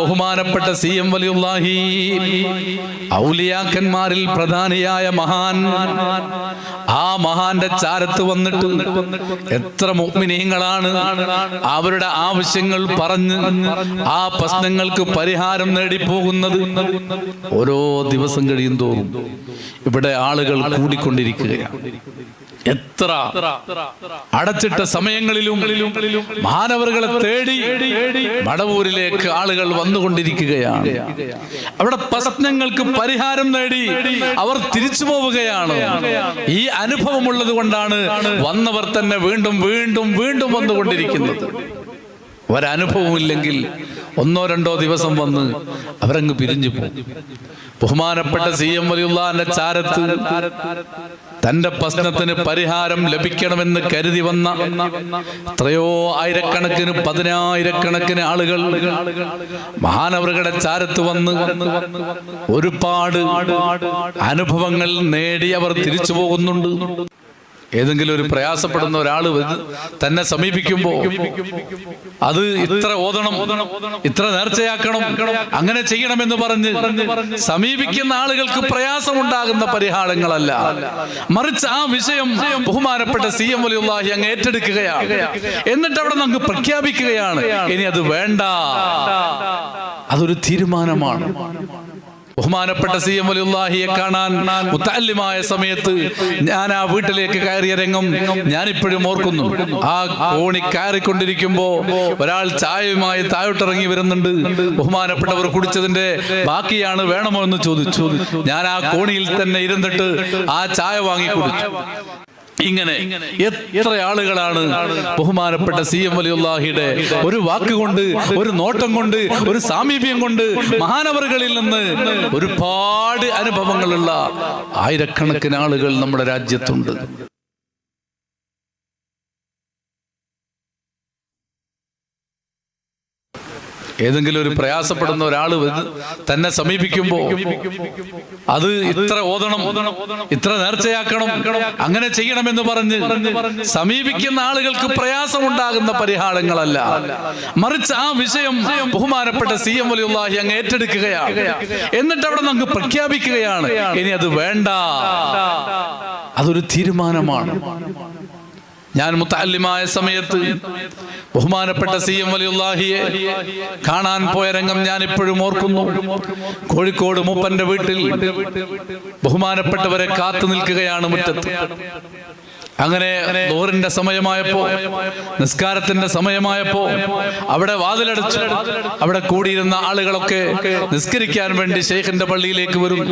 ബഹുമാനപ്പെട്ട CM വലിയുള്ളാഹി ഔലിയാക്കന്മാരിൽ പ്രധാനിയായ മഹാൻ, ആ മഹാന്റെ ചാരത്ത് വന്നിട്ട് എത്ര മുഅ്മിനീങ്ങളാണ് അവരുടെ ആവശ്യങ്ങൾ പറഞ്ഞ് ആ പ്രശ്നങ്ങൾക്ക് പരിഹാരം നേടിപ്പോകുന്നത്. ഓരോ ദിവസം കഴിയും തോറും ഇവിടെ ആളുകൾ കൂടിക്കൊണ്ടിരിക്കുകയാണ്. എത്ര അടച്ചിട്ട സമയങ്ങളിലും മാനവറുകളെ തേടി മടവൂരിലേക്ക് ആളുകൾ വന്നുകൊണ്ടിരിക്കുകയാണ്. അവിടെ പ്രശ്നങ്ങൾക്ക് പരിഹാരം നേടി അവർ തിരിച്ചു പോവുകയാണ്. ഈ അനുഭവമുള്ളത് കൊണ്ടാണ് വന്നവർ തന്നെ വീണ്ടും വീണ്ടും വീണ്ടും വന്നുകൊണ്ടിരിക്കുന്നത്. ഒരനുഭവമില്ലെങ്കിൽ ഒന്നോ രണ്ടോ ദിവസം വന്ന് അവരങ്ങ് പിരിഞ്ഞു പോകും. ബഹുമാനപ്പെട്ട CM വലിയുള്ളാഹിന്റെ ചാരത്ത് തന്റെ പ്രശ്നത്തിന് പരിഹാരം ലഭിക്കണമെന്ന് കരുതി വന്ന എത്രയോ ആയിരക്കണക്കിന് പതിനായിരക്കണക്കിന് ആളുകൾ മഹാനവറുകളുടെ ചാരത്ത് വന്ന് ഒരുപാട് അനുഭവങ്ങൾ നേടി അവർ തിരിച്ചു പോകുന്നുണ്ട്. ഏതെങ്കിലും ഒരു പ്രയാസപ്പെടുന്ന ഒരാൾ തന്നെ സമീപിക്കുമ്പോൾ അത് ഇത്ര ഓതണം, ഇത്ര നേർച്ചയാക്കണം, അങ്ങനെ ചെയ്യണമെന്ന് പറഞ്ഞ് സമീപിക്കുന്ന ആളുകൾക്ക് പ്രയാസമുണ്ടാകുന്ന പരിഹാരങ്ങളല്ല, മറിച്ച് ആ വിഷയം ബഹുമാനപ്പെട്ട CM വലിയുള്ളാഹി അങ്ങ് ഏറ്റെടുക്കുകയാണ്. എന്നിട്ട് അവിടെ നമുക്ക് പ്രഖ്യാപിക്കുകയാണ്, ഇനി അത് വേണ്ട. അതൊരു തീരുമാനമാണ്. ബഹുമാനപ്പെട്ട CM വലിയുള്ളാഹിയെ കാണാൻ മുത്തഅല്ലിമായ സമയത്ത് ഞാൻ ആ വീട്ടിലേക്ക് കയറിയ രംഗം ഞാനിപ്പോഴും ഓർക്കുന്നു. ആ കോണി കയറിക്കൊണ്ടിരിക്കുമ്പോ ഒരാൾ ചായയുമായി താഴോട്ടിറങ്ങി വരുന്നുണ്ട്. ബഹുമാനപ്പെട്ടവർ കുടിച്ചതിന്റെ ബാക്കിയാണ് വേണമോ എന്ന് ചോദിച്ചു. ഞാൻ ആ കോണിയിൽ തന്നെ ഇരുന്നിട്ട് ആ ചായ വാങ്ങി കുടിച്ചു. ഇങ്ങനെ എത്ര ആളുകളാണ് ബഹുമാനപ്പെട്ട CM വലിയുള്ളാഹിയുടെ ഒരു വാക്കുകൊണ്ട്, ഒരു നോട്ടം കൊണ്ട്, ഒരു സാമീപ്യം കൊണ്ട് മഹാനവറുകളിൽ നിന്ന് ഒരുപാട് അനുഭവങ്ങളുള്ള ആയിരക്കണക്കിന് ആളുകൾ നമ്മുടെ രാജ്യത്തുണ്ട്. ഏതെങ്കിലും ഒരു പ്രയാസപ്പെടുന്ന ഒരാൾ തന്നെ സമീപിക്കുമ്പോൾ അത് ഇത്ര ഓതണം, ഇത്ര നേർച്ചയാക്കണം, അങ്ങനെ ചെയ്യണമെന്ന് പറഞ്ഞ് സമീപിക്കുന്ന ആളുകൾക്ക് പ്രയാസമുണ്ടാകുന്ന പരിഹാരങ്ങളല്ല, മറിച്ച് ആ വിഷയം ബഹുമാനപ്പെട്ട CM വലിയുള്ളാഹി അങ്ങ് ഏറ്റെടുക്കുകയാണ്. എന്നിട്ട് അവിടെ നമുക്ക് പ്രഖ്യാപിക്കുകയാണ്, ഇനി അത് വേണ്ട. അതൊരു തീരുമാനമാണ്. ഞാൻ മുത്തഅല്ലിമായ സമയത്ത് ബഹുമാനപ്പെട്ട CM വലിയുള്ളാഹിയെ കാണാൻ പോയ രംഗം ഞാൻ ഇപ്പോഴും ഓർക്കുന്നു. കോഴിക്കോട് മൂപ്പന്റെ വീട്ടിൽ ബഹുമാനപ്പെട്ടവരെ കാത്തു നിൽക്കുകയാണ് മുറ്റത്ത്. അങ്ങനെ ദുഹറിന്റെ സമയമായപ്പോ, നിസ്കാരത്തിന്റെ സമയമായപ്പോ അവിടെ വാതിലടച്ചു. അവിടെ കൂടിയിരുന്ന ആളുകളൊക്കെ നിസ്കരിക്കാൻ വേണ്ടി ശൈഖിന്റെ പള്ളിയിലേക്ക് വരും.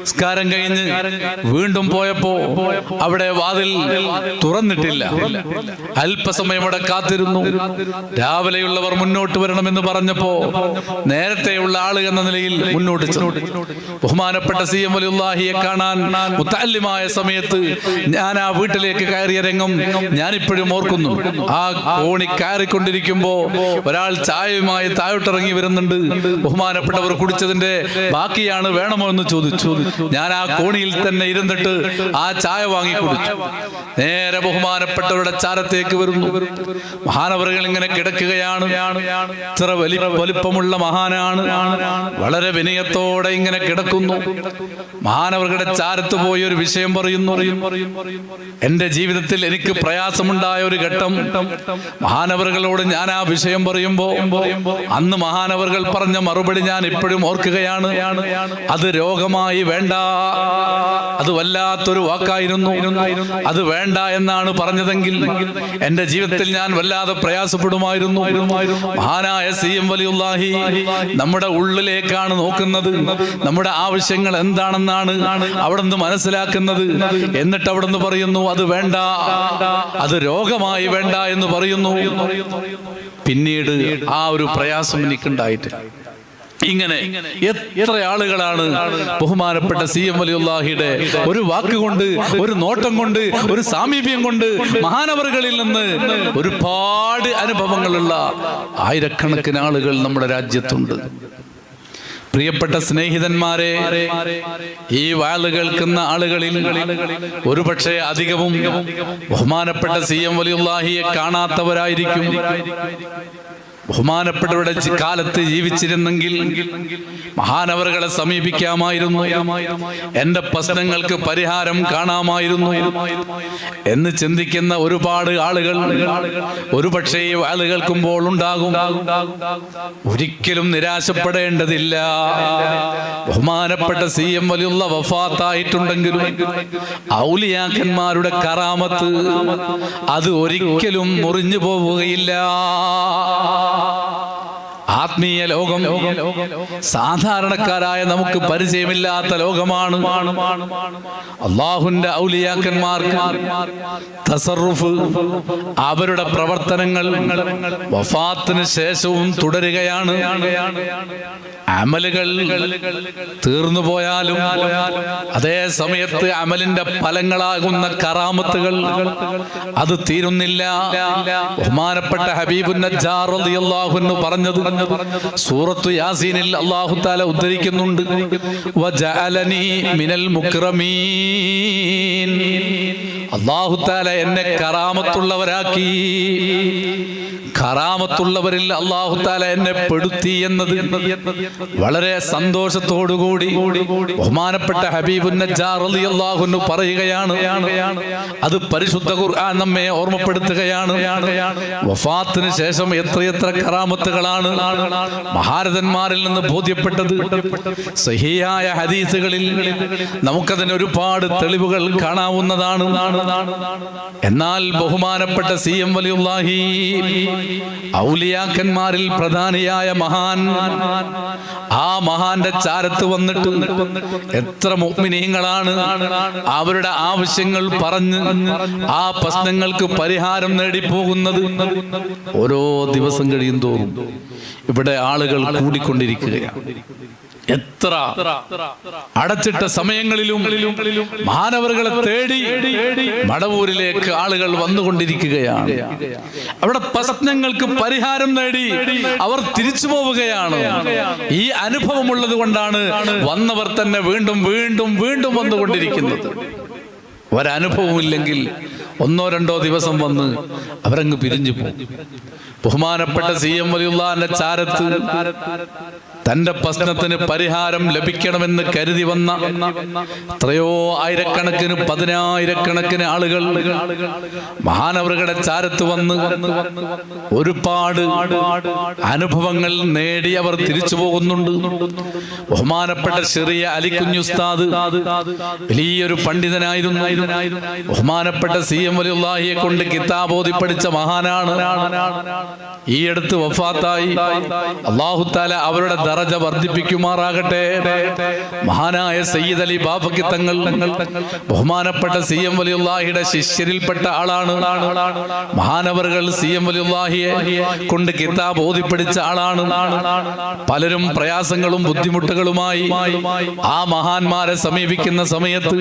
നിസ്കാരം കഴിഞ്ഞ് വീണ്ടും പോയപ്പോ അവിടെ വാതിൽ തുറന്നിട്ടില്ല. അല്പസമയം അവിടെ കാത്തിരുന്നു. രാവിലെയുള്ളവർ മുന്നോട്ട് വരണമെന്ന് പറഞ്ഞപ്പോ നേരത്തെയുള്ള ആള് എന്ന നിലയിൽ മുന്നോട്ട് ചെന്നു. ബഹുമാനപ്പെട്ട CM വലിയുള്ളാഹിയെ കാണാൻ മുത്തഅല്ലിമായ സമയത്ത് ഞാൻ ആ വീട്ടിൽ കയറിയ രംഗം ഞാനിപ്പോഴും ഓർക്കുന്നു. ആ കോണി കയറിക്കൊണ്ടിരിക്കുമ്പോ ഒരാൾ ചായയുമായി താഴോട്ടിറങ്ങി വരുന്നുണ്ട്. ബഹുമാനപ്പെട്ടവർ കുടിച്ചതിന്റെ ബാക്കിയാണ് വേണമോ എന്ന് ചോദിച്ചു. ഞാൻ ആ കോണിയിൽ തന്നെ ഇരുന്നിട്ട് ആ ചായ വാങ്ങി കുടിച്ചു. നേരെ ബഹുമാനപ്പെട്ടവരുടെ ചാരത്തേക്ക് വരുന്നു. മഹാനവറുകൾ ഇങ്ങനെ കിടക്കുകയാണ്. ഇത്ര വലിപ്പമുള്ള മഹാനാണ്. വളരെ വിനയത്തോടെ ഇങ്ങനെ കിടക്കുന്നു. മഹാനവറുകളുടെ ചാരത്ത് പോയി ഒരു വിഷയം പറയുന്നു. എന്റെ ജീവിതത്തിൽ എനിക്ക് പ്രയാസമുണ്ടായ ഒരു ഘട്ടം മഹാനവറുകളോട് ഞാൻ ആ വിഷയം പറയുമ്പോ അന്ന് മഹാനവറുകൾ പറഞ്ഞ മറുപടി ഞാൻ ഇപ്പോഴും ഓർക്കുകയാണ്. അത് രോഗമായി വേണ്ട, അത് വല്ലാത്തൊരു വാക്കായിരുന്നു. അത് വേണ്ട എന്നാണ് പറഞ്ഞതെങ്കിൽ എന്റെ ജീവിതത്തിൽ ഞാൻ വല്ലാതെ പ്രയാസപ്പെടുമായിരുന്നു. മഹാനായ CM വലിയുള്ളാഹി നമ്മുടെ ഉള്ളിലേക്കാണ് നോക്കുന്നത്. നമ്മുടെ ആവശ്യങ്ങൾ എന്താണെന്നാണ് അവിടുന്ന് മനസ്സിലാക്കുന്നത്. എന്നിട്ട് അവിടുന്ന് പറയുന്നു, അത് വേണ്ട, അത് രോഗമായി വേണ്ട എന്ന് പറയുന്നു. പിന്നീട് ആ ഒരു പ്രയാസം എനിക്കുണ്ടായിട്ട് ഇങ്ങനെ എത്ര ആളുകളാണ് ബഹുമാനപ്പെട്ട CM വലിയുള്ളാഹിയുടെ ഒരു വാക്കുകൊണ്ട്, ഒരു നോട്ടം കൊണ്ട്, ഒരു സാമീപ്യം കൊണ്ട് മഹാനവറുകളിൽ നിന്ന് ഒരുപാട് അനുഭവങ്ങളുള്ള ആയിരക്കണക്കിന് ആളുകൾ നമ്മുടെ രാജ്യത്തുണ്ട്. പ്രിയപ്പെട്ട സ്നേഹിതന്മാരെ, ഈ വാള് കേൾക്കുന്ന ആളുകളിൽ ഒരുപക്ഷെ അധികവും ബഹുമാനപ്പെട്ട CM വലിയുള്ളാഹിയെ കാണാത്തവരായിരിക്കും. ബഹുമാനപ്പെട്ടവരുടെ കാലത്ത് ജീവിച്ചിരുന്നെങ്കിൽ മഹാനവറുകളെ സമീപിക്കാമായിരുന്നു, എന്റെ പ്രശ്നങ്ങൾക്ക് പരിഹാരം കാണാമായിരുന്നു എന്ന് ചിന്തിക്കുന്ന ഒരുപാട് ആളുകൾ ഒരുപക്ഷേ വാല് കേൾക്കുമ്പോൾ ഉണ്ടാകും. ഒരിക്കലും നിരാശപ്പെടേണ്ടതില്ല. ബഹുമാനപ്പെട്ട CM വലിയുള്ള വഫാത്തായിട്ടുണ്ടെങ്കിലും ഔലിയാക്കന്മാരുടെ കറാമത്ത് അത് ഒരിക്കലും മുറിഞ്ഞു പോവുകയില്ല. ആത്മീയ ലോകം സാധാരണക്കാരായ നമുക്ക് പരിചയമില്ലാത്ത ലോകമാണ്. അല്ലാഹുവിന്റെ ഔലിയാക്കന്മാർക്ക് തസറുഫ്, അവരുടെ പ്രവർത്തനങ്ങൾ വഫാത്തിന് ശേഷവും തുടരുകയാണ്. അമലുകൾ തീർന്നു പോയാലും അതേ സമയത്ത് അമലിന്റെ ഫലങ്ങളാകുന്ന കറാമത്തുകൾ അത് തീരുന്നില്ല. ബഹുമാനപ്പെട്ട ഹബീബുൻ നജ്ജാർ റളിയല്ലാഹു അൻഹു പറഞ്ഞത് സൂറത്തു യാസീനിൽ അല്ലാഹു തആല ഉദ്ധരിക്കുന്നുണ്ട്, വജഅലനി മിനൽ മുക്രമീൻ. അല്ലാഹു തആല എന്നെ കറാമത്തുള്ളവരാക്കി. കറാമത്തുള്ളവരിൽ അല്ലാഹു തആല എന്നെ പെടുത്തി എന്നത് വളരെ സന്തോഷത്തോടുകൂടി ബഹുമാനപ്പെട്ട ഹബീബുൻ നജ്ജാർ റളിയല്ലാഹു അൻഹു പറയുകയാണ്. അത് പരിശുദ്ധ ഖുർആൻ നമ്മെ ഓർമ്മപ്പെടുത്തുകയാണ്. വഫാത്തിന് ശേഷം എത്രയെത്ര കറാമത്തുകളാണ് മഹാരഥന്മാരിൽ നിന്ന് ബോധ്യപ്പെട്ടത്. സഹീഹായ ഹദീസുകളിൽ നമുക്കതിന് ഒരുപാട് തെളിവുകൾ കാണാവുന്നതാണ്. എന്നാൽ ബഹുമാനപ്പെട്ട CM വലിയുല്ലാഹി ഔലിയാക്കന്മാരിൽ പ്രധാനിയായ മഹാൻ, ആ മഹാന്റെ ചാരത്ത് വന്നിട്ട് എത്ര മുഅ്മിനീങ്ങളാണ് അവരുടെ ആവശ്യങ്ങൾ പറഞ്ഞ് ആ പ്രശ്നങ്ങൾക്ക് പരിഹാരം നേടിപ്പോകുന്നത്. ഓരോ ദിവസം കഴിയും തോറും ഇവിടെ ആളുകൾ കൂടിക്കൊണ്ടിരിക്കുകയാണ്. എത്ര അടച്ചിട്ട സമയങ്ങളിലും മാനവറുകളെ തേടി മടവൂരിലേക്ക് ആളുകൾ വന്നുകൊണ്ടിരിക്കുകയാണ്. അവിടെ പ്രശ്നങ്ങൾക്ക് പരിഹാരം നേടി അവർ തിരിച്ചു പോവുകയാണ്. ഈ അനുഭവമുള്ളത് കൊണ്ടാണ് വന്നവർ തന്നെ വീണ്ടും വീണ്ടും വീണ്ടും വന്നുകൊണ്ടിരിക്കുന്നത്. ഒരനുഭവമില്ലെങ്കിൽ ഒന്നോ രണ്ടോ ദിവസം വന്ന് അവരങ്ങ് പിരിഞ്ഞു പോകും. ബഹുമാനപ്പെട്ട CM വലിയുള്ളാന്റെ ചാരത്ത് തന്റെ പ്രശ്നത്തിന് പരിഹാരം ലഭിക്കണമെന്ന് കരുതി വന്ന എത്രയോ ആയിരക്കണക്കിന് പതിനായിരക്കണക്കിന് ആളുകൾ മഹാനവറുകളുടെ ചാരത്ത് വന്ന് ഒരുപാട് അനുഭവങ്ങൾ നേടി അവർ തിരിച്ചു പോകുന്നുണ്ട്. ബഹുമാനപ്പെട്ട ചെറിയ അലിക്കുഞ്ഞ് ഉസ്താദ് വലിയൊരു പണ്ഡിതനായിരുന്നു. ബഹുമാനപ്പെട്ട CM വലിയുള്ളാഹിയെ കൊണ്ട് കിതാബ് ഓതി പഠിച്ച മഹാനാണ്. ഈ അടുത്ത് വഫാത്തായി. അല്ലാഹു തആല അവരുടെ ദറജ വർദ്ധിപ്പിക്കുമാറാകട്ടെ. മഹാനായ സയ്യിദ് അലി ബാഫഖി തങ്ങൾ ബഹുമാനപ്പെട്ട CM വലിയുള്ളാഹിയുടെ ശിഷ്യരിൽപ്പെട്ട ആളാണ്. മഹാനവറുകൾ CM വലിയുള്ളാഹിയെ കൊണ്ട് കിതാബ് ഓതി പഠിച്ച ആളാണ്. പലരും പ്രയാസങ്ങളും ബുദ്ധിമുട്ടുകളുമായി ആ മഹാന്മാരെ സമീപിക്കുന്ന സമയത്ത്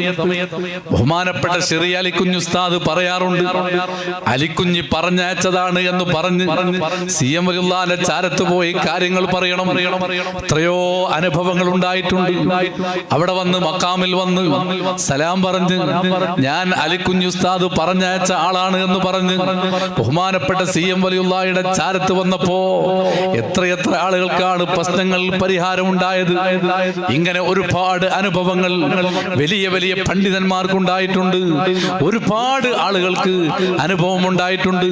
ബഹുമാനപ്പെട്ട ചെറിയ അലിക്കുഞ്ഞ് ഉസ്താദ് പറയാറുണ്ട്, അലിക്കുഞ്ഞ് പറഞ്ഞയച്ചതാണ് എന്ന് പറഞ്ഞ് CM വലിയുള്ളാഹിന്റെ ചാരത്ത് പോയി കാര്യങ്ങൾ പറയണം. എത്രയോ അനുഭവങ്ങൾ ഉണ്ടായിട്ടുണ്ട്. അവിടെ വന്ന് മക്കാമിൽ വന്ന് സലാം പറഞ്ഞ് ഞാൻ അലിക്കുഞ്ഞ് ഉസ്താദ് പറഞ്ഞയച്ച ആളാണ് എന്ന് പറഞ്ഞ് ബഹുമാനപ്പെട്ട CM വലിയുള്ളാഹിയുടെ ചാരത്ത് വന്നപ്പോ എത്രയെത്ര ആളുകൾക്കാണ് പ്രശ്നങ്ങൾ പരിഹാരമുണ്ടായത്. ഇങ്ങനെ ഒരുപാട് അനുഭവങ്ങൾ വലിയ വലിയ പണ്ഡിതന്മാർക്കുണ്ടായിട്ടുണ്ട്. ഒരുപാട് ആളുകൾക്ക് അനുഭവം ഉണ്ടായിട്ടുണ്ട്.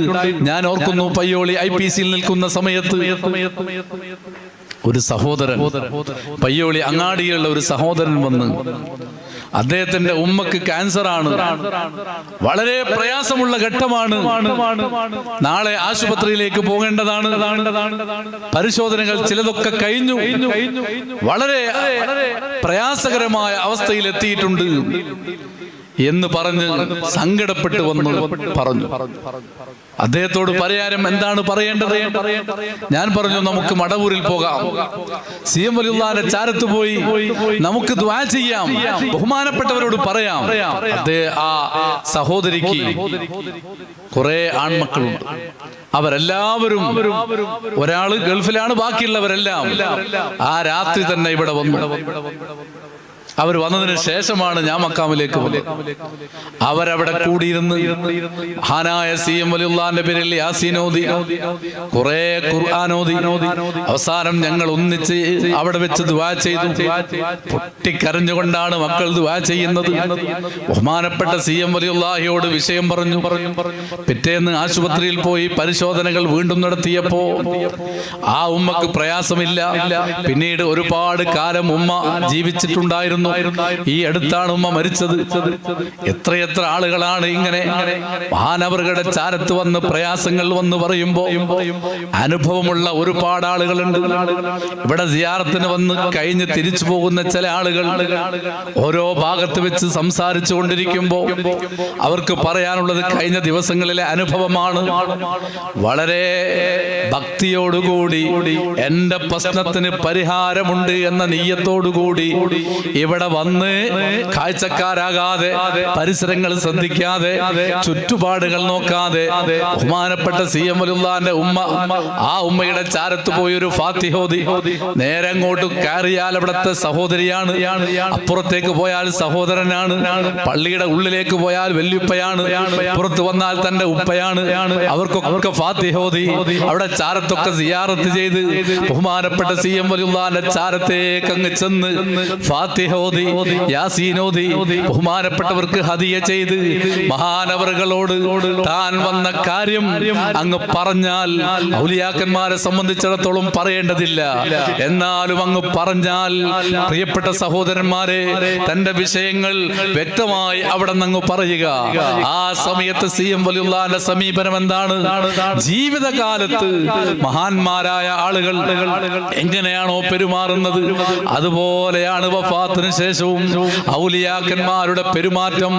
ഞാൻ ഓർക്കുന്നു, പയ്യോളി IPCയിൽ നിൽക്കുന്ന സമയത്ത് ഒരു സഹോദരൻ, പയ്യോളി അങ്ങാടിയുള്ള ഒരു സഹോദരൻ വന്ന് അദ്ദേഹത്തിന്റെ ഉമ്മക്ക് ക്യാൻസർ ആണ്, വളരെ പ്രയാസമുള്ള ഘട്ടമാണ്, നാളെ ആശുപത്രിയിലേക്ക് പോകേണ്ടതാണ്, പരിശോധനകൾ ചിലതൊക്കെ കഴിഞ്ഞു, വളരെ പ്രയാസകരമായ അവസ്ഥയിൽ എത്തിയിട്ടുണ്ട് എന്ന് പറഞ്ഞ് സങ്കടപ്പെട്ട് വന്ന് പറഞ്ഞു. അദ്ദേഹത്തോട് പരിഹാരം എന്താണ് പറയേണ്ടത്? ഞാൻ പറഞ്ഞു, നമുക്ക് മടവൂരിൽ പോകാം, CM വലിയുള്ളാഹിന്റെ ചാരത്ത് പോയി നമുക്ക് ദുആ ചെയ്യാം, ബഹുമാനപ്പെട്ടവരോട് പറയാം. ആ സഹോദരിക്ക് കുറെ ആൺമക്കളുണ്ട്. അവരെല്ലാവരും, ഒരാള് ഗൾഫിലാണ്, ബാക്കിയുള്ളവരെല്ലാം ആ രാത്രി തന്നെ ഇവിടെ വന്നു. അവർ വന്നതിന് ശേഷമാണ് ഞാൻ മക്കാമിലേക്ക് വന്നത്. അവരവിടെ കൂടിയിരുന്ന് മഹാനായ CM വലിയുള്ളാന്റെ പേരിൽ യാസീനോദി, കുറെ ഖുർആനോദി. അവസാനം ഞങ്ങൾ ഒന്നിച്ച് അവിടെ വെച്ച് ദുആ ചെയ്തു. പൊട്ടിക്കരഞ്ഞുകൊണ്ടാണ് മക്കൾ ദുആ ചെയ്യുന്നത്. ബഹുമാനപ്പെട്ട CM വലിയുള്ളാഹിയോട് വിഷയം പറഞ്ഞു. പിറ്റേന്ന് ആശുപത്രിയിൽ പോയി പരിശോധനകൾ വീണ്ടും നടത്തിയപ്പോ ആ ഉമ്മക്ക് പ്രയാസമില്ല. പിന്നീട് ഒരുപാട് കാലം ഉമ്മ ജീവിച്ചിട്ടുണ്ടായിരുന്നു. ഈ അടുത്താണ് ഉമ്മ മരിച്ചത്. എത്രയെത്ര ആളുകളാണ് ഇങ്ങനെ മഹാനവറുകളുടെ ചാരത്ത് വന്ന് പ്രയാസങ്ങൾ വന്ന് പറയുമ്പോ അനുഭവമുള്ള ഒരുപാട് ആളുകളുണ്ട്. ഇവിടെ സിയാറത്തിന് വന്ന് കഴിഞ്ഞ് തിരിച്ചു പോകുന്ന ചില ആളുകൾ ഓരോ ഭാഗത്ത് വെച്ച് സംസാരിച്ചു കൊണ്ടിരിക്കുമ്പോ അവർക്ക് പറയാനുള്ളത് കഴിഞ്ഞ ദിവസങ്ങളിലെ അനുഭവമാണ്. വളരെ ഭക്തിയോടുകൂടി എന്റെ പ്രശ്നത്തിന് പരിഹാരമുണ്ട് എന്ന നീയത്തോടുകൂടി ഇവിടെ വന്ന് കാഴ്ചക്കാരാകാതെ, പരിസരങ്ങൾ ശ്രദ്ധിക്കാതെ, ചുറ്റുപാടുകൾ നോക്കാതെ ബഹുമാനപ്പെട്ട CM വലിയുള്ളാന്റെ ഉമ്മ, ആ ഉമ്മയുടെ ചാരത്ത് പോയി ഒരു ഫാത്തിഹോദി. നേരെ അങ്ങോട്ട് കയറിയാൽ അവിടുത്തെ സഹോദരിയാണ്, അപ്പുറത്തേക്ക് പോയാൽ സഹോദരനാണ്, പള്ളിയുടെ ഉള്ളിലേക്ക് പോയാൽ വല്യുപ്പയാണ്, പുറത്ത് വന്നാൽ തന്റെ ഉപ്പയാണ്. അവർക്കൊക്കെ ഫാത്തിഹോദി. അവിടെ ചാരത്തൊക്കെ സിയാറത്ത് ചെയ്ത് ബഹുമാനപ്പെട്ട CM വലിയുള്ളാന്റെ ചാരത്തേക്ക് അങ്ങ് ചെന്ന് ഫാത്തിഹോദി, യാസീനോദി, ബഹുമാനപ്പെട്ടവർക്ക് ഹദിയ ചെയ്ത് മഹാനവറുകളോട് താൻ വന്ന കാര്യം അങ്ങ് പറഞ്ഞാൽ ഔലിയാക്കന്മാരെ സംബന്ധിച്ചിടത്തോളം പറയേണ്ടതില്ല. എന്നാലും അങ്ങ് പറഞ്ഞാൽ പ്രിയപ്പെട്ട സഹോദരന്മാരെ, തന്റെ വിഷയങ്ങൾ വ്യക്തമായി അവിടെ നിന്ന് പറയുക. ആ സമയത്ത് CM വലിയുള്ളാന്റെ സമീപനം എന്താണ്? ജീവിതകാലത്ത് മഹാന്മാരായ ആളുകൾ എങ്ങനെയാണോ പെരുമാറുന്നത് അതുപോലെയാണ് വഫാത്തിന് ശേഷവും ഔലിയാക്കന്മാരുടെ പെരുമാറ്റം.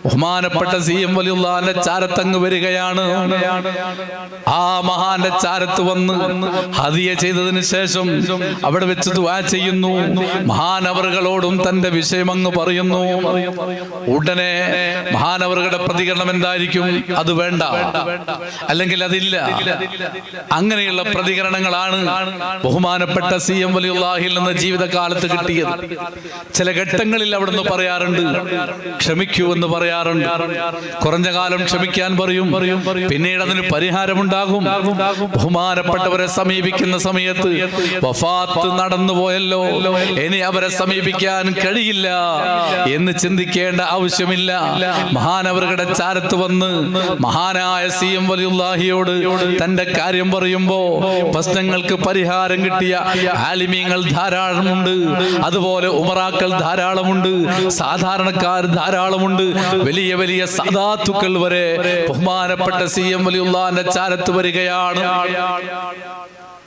ബഹുമാനപ്പെട്ട CM വലിയുള്ളാന്റെ ചാരത്തങ്ങ് വരികയാണ്. ആ മഹാന്റെ ചാരത്ത് വന്ന് ഹദിയ ചെയ്തതിന് ശേഷം അവിടെ വെച്ച് ദുആ ചെയ്യുന്നു. മഹാനവറുകളോടും തന്റെ വിഷയം അങ്ങ് പറയുന്നു. ഉടനെ മഹാനവറുകളുടെ പ്രതികരണം എന്തായിരിക്കും? അത് വേണ്ട, അല്ലെങ്കിൽ അതില്ല. അങ്ങനെയുള്ള പ്രതികരണങ്ങളാണ് ബഹുമാനപ്പെട്ട CM വലിയുള്ളാഹിൽ നിന്ന് ജീവിതകാലത്ത് കിട്ടിയത്. ചില ഘട്ടങ്ങളിൽ അവിടുന്ന് പറയാറുണ്ട്, ക്ഷമിക്കൂ എന്ന് പറയാറുണ്ട്. കുറഞ്ഞ കാലം ക്ഷമിക്കാൻ പറയും, പിന്നീട് അതിന് പരിഹാരമുണ്ടാകും. ബഹുമാനപ്പെട്ടവരെ സമീപിക്കുന്ന സമയത്ത് വഫാത്ത് നടന്നുപോയല്ലോ, ഇനി അവരെ സമീപിക്കാൻ കഴിയില്ല എന്ന് ചിന്തിക്കേണ്ട ആവശ്യമില്ല. മഹാനവറുകളുടെ ചാരത്ത് വന്ന് മഹാനായ CM വലിയുള്ളാഹിയോട് തന്റെ കാര്യം പറയുമ്പോ പ്രശ്നങ്ങൾക്ക് പരിഹാരം കിട്ടിയ ആലിമീങ്ങൾ ധാരാളമുണ്ട്. അതുപോലെ ഉമറാക്കൾ ധാരാളമുണ്ട്, സാധാരണക്കാർ ധാരാളമുണ്ട്, വലിയ വലിയ സദാത്തുക്കൾ വരെ ബഹുമാനപ്പെട്ട CM വലിയുള്ളാന്റെ ചാരത്ത് വരികയാണ്.